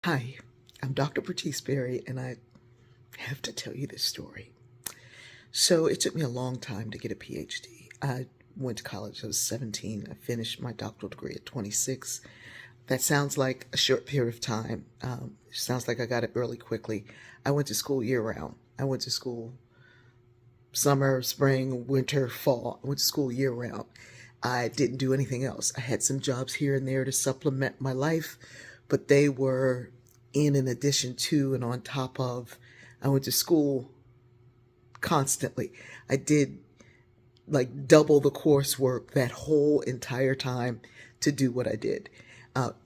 Hi, I'm Dr. Bertice Berry, and I have to tell you this story. So, it took me a long time to get a PhD. I went to college, I was 17. I finished my doctoral degree at 26. That sounds like a short period of time. Sounds like I got it really quickly. I went to school year round. I went to school summer, spring, winter, fall. I went to school year round. I didn't do anything else. I had some jobs here and there to supplement my life, but they were in addition to and on top of. I went to school constantly. I did like double the coursework that whole entire time to do what I did.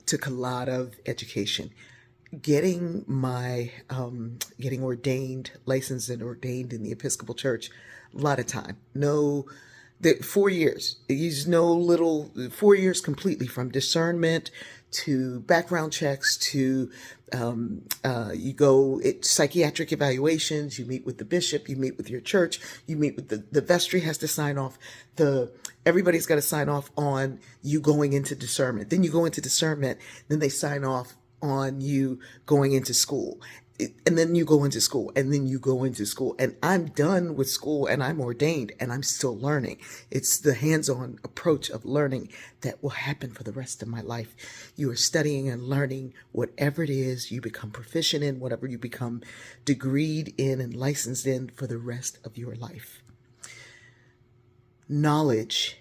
Took a lot of education. Getting ordained, licensed and ordained in the Episcopal Church, a lot of time. No, 4 years. Use no little 4 years completely, from discernment to background checks to psychiatric evaluations. You meet with the bishop, you meet with your church, you meet with the vestry has to sign off. Everybody's got to sign off on you going into discernment. Then you go into discernment, then they sign off on you going into school. And then you go into school, and then you go into school. And I'm done with school, and I'm ordained, and I'm still learning. It's the hands-on approach of learning that will happen for the rest of my life. You are studying and learning whatever it is you become proficient in, whatever you become degreed in and licensed in for the rest of your life. Knowledge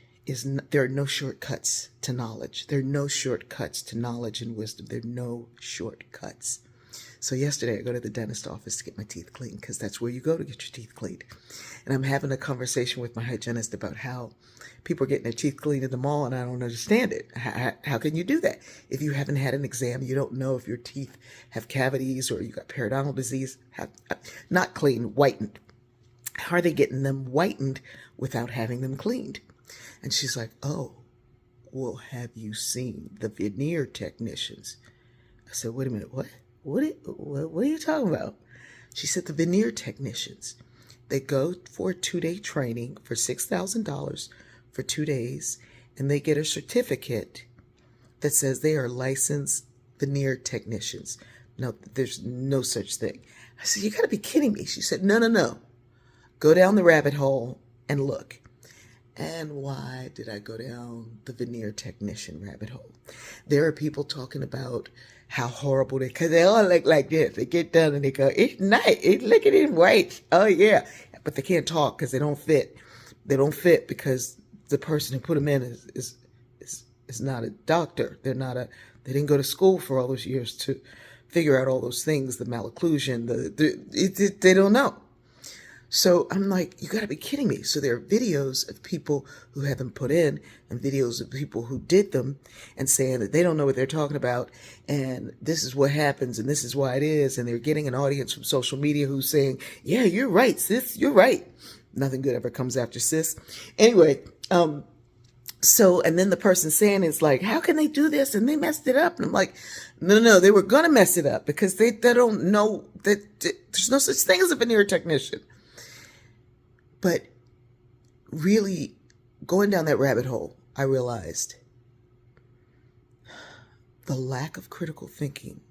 there are no shortcuts to knowledge. There are no shortcuts to knowledge and wisdom. There are no shortcuts. So yesterday I go to the dentist office to get my teeth cleaned, because that's where you go to get your teeth cleaned. And I'm having a conversation with my hygienist about how people are getting their teeth cleaned in the mall, and I don't understand it. How can you do that? If you haven't had an exam, you don't know if your teeth have cavities or you got periodontal disease. Not cleaned, whitened. How are they getting them whitened without having them cleaned? And she's like, oh, well, have you seen the veneer technicians? I said, wait a minute, what? What are you talking about? She said, the veneer technicians, they go for a 2-day training for $6,000 for 2 days, and they get a certificate that says they are licensed veneer technicians. No, there's no such thing. I said, you gotta be kidding me. She said, no. Go down the rabbit hole and look. And why did I go down the veneer technician rabbit hole? There are people talking about how horrible because they all look like this. They get done and they go, it's nice. Look at his white. Oh, yeah. But they can't talk because they don't fit. They don't fit because the person who put them in is not a doctor. They didn't go to school for all those years to figure out all those things, the malocclusion, they don't know. So I'm like, you gotta be kidding me. So there are videos of people who had them put in and videos of people who did them and saying that they don't know what they're talking about. And this is what happens and this is why it is. And they're getting an audience from social media who's saying, yeah, you're right, sis, you're right. Nothing good ever comes after sis. Anyway, and then the person saying is like, how can they do this? And they messed it up. And I'm like, no, they were going to mess it up because they don't know that there's no such thing as a veneer technician. But really, going down that rabbit hole, I realized the lack of critical thinking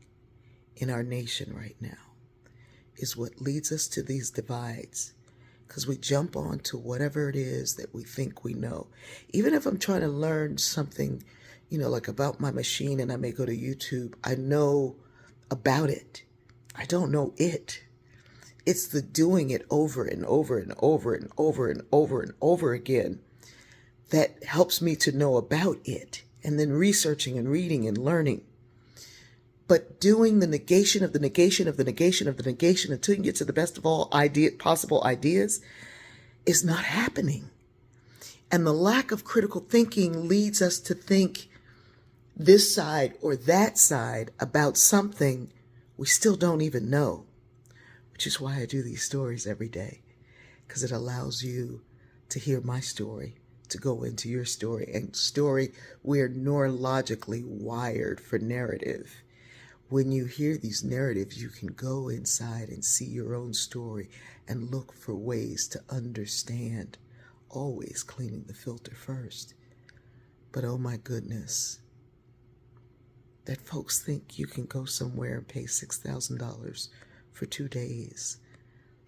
in our nation right now is what leads us to these divides, because we jump on to whatever it is that we think we know. Even if I'm trying to learn something, like about my machine, and I may go to YouTube, I know about it. I don't know it. It's the doing it over and over and over and over and over and over again that helps me to know about it, and then researching and reading and learning. But doing the negation of the negation of the negation of the negation until you get to the best of all possible ideas is not happening. And the lack of critical thinking leads us to think this side or that side about something we still don't even know. Which is why I do these stories every day, because it allows you to hear my story, to go into your story. And story, we're neurologically wired for narrative. When you hear these narratives, you can go inside and see your own story and look for ways to understand, always cleaning the filter first. But oh my goodness, that folks think you can go somewhere and pay $6,000 for 2 days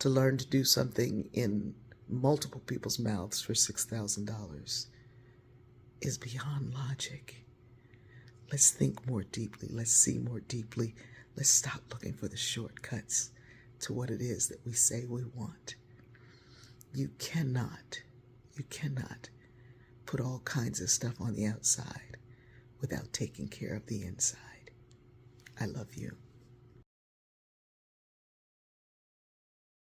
to learn to do something in multiple people's mouths for $6,000 is beyond logic. Let's think more deeply. Let's see more deeply. Let's stop looking for the shortcuts to what it is that we say we want. You cannot put all kinds of stuff on the outside without taking care of the inside. I love you.